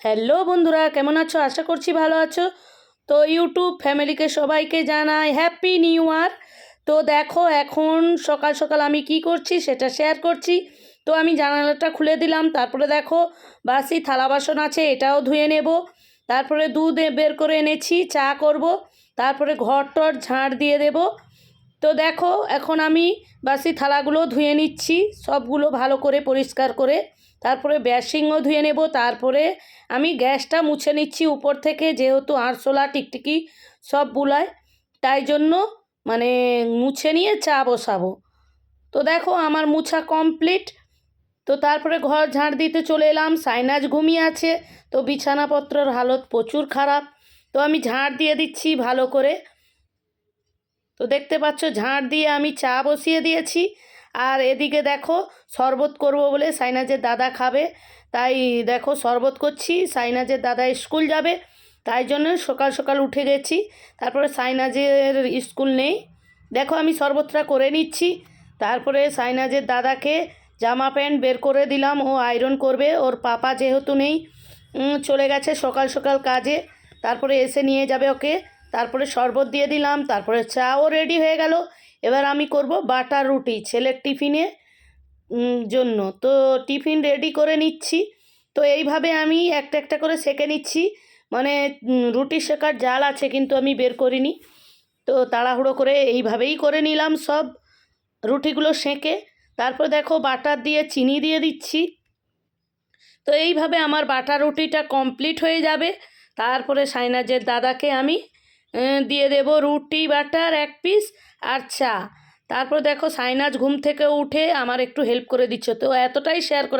Hello বন্ধুরা, কেমন আছো? আশা করছি ভালো আছো। তো ইউটিউব ফ্যামিলিকে সবাইকে জানাই হ্যাপি নিউ ইয়ার। তো দেখো, এখন সকাল সকাল আমি কি করছি সেটা শেয়ার করছি। তো আমি জানালাটা খুলে দিলাম, তারপরে দেখো বাসি থালা বাসন আছে, এটাও ধুয়ে নেব। তারপরে দুধ বের করে এনেছি, চা করব। তারপরে ঘর টর ঝাড় দিয়ে দেব। তো দেখো, এখন আমি বাসি থালাগুলো ধুয়ে নিচ্ছি, সবগুলো ভালো করে পরিষ্কার করে। তারপরে বেসিনও ধুয়ে নেব। তারপরে আমি গ্যাসটা মুছে নিচ্ছি উপর থেকে, যেহেতু আরশোলা টিকটিকি সব বুলায়, তাই জন্য মানে মুছে নিয়ে চা বসাবো। তো দেখো আমার মুছা কমপ্লিট। তো তারপরে ঘর ঝাড় দিতে চলে এলাম। সাইনাজ ঘুমিয়ে আছে, তো বিছানাপত্রের হালত প্রচুর খারাপ। তো আমি ঝাড় দিয়ে দিচ্ছি ভালো করে। তো দেখতে পাচ্ছ, ঝাড় দিয়ে আমি চা বসিয়ে দিয়েছি। আর এদিকে দেখো, শরবত করব বলে সাইনাজের দাদা খাবে, তাই দেখো শরবত করছি। সাইনাজের দাদা স্কুল যাবে, তাই জন্য সকাল সকাল উঠে গেছি। তারপরে সাইনাজের স্কুল নেই, দেখো আমি শরবতটা করে নিচ্ছি। তারপরে সাইনাজের দাদাকে জামা প্যান্ট বের করে দিলাম, ও আয়রন করবে। ওর পাপা যেহেতু নেই, চলে গেছে সকাল সকাল কাজে, তারপরে এসে নিয়ে যাবে ওকে। তারপরে শরবত দিয়ে দিলাম, তারপরে চাও রেডি হয়ে গেল। এবার আমি করব বাটার রুটি ছেলের টিফিনে জন্য। তো টিফিন রেডি করে নিচ্ছি। তো এইভাবে আমি একটা একটা করে সেঁকে নিচ্ছি। মানে রুটি শেকার জাল আছে, কিন্তু আমি বের করিনি। তো তাড়াহুড়ো করে এইভাবেই করে নিলাম সব রুটিগুলো সেঁকে। তারপর দেখো বাটার দিয়ে চিনি দিয়ে দিচ্ছি। তো এইভাবে আমার বাটার রুটিটা কমপ্লিট হয়ে যাবে। তারপরে সাইনাজের দাদাকে আমি দিয়ে দেব রুটি বাটার এক পিস আর চা। তারপর দেখো সাইনাজ ঘুম থেকে উঠে আমার একটু হেল্প করে দিচ্ছে। তো এতটাই শেয়ার করা।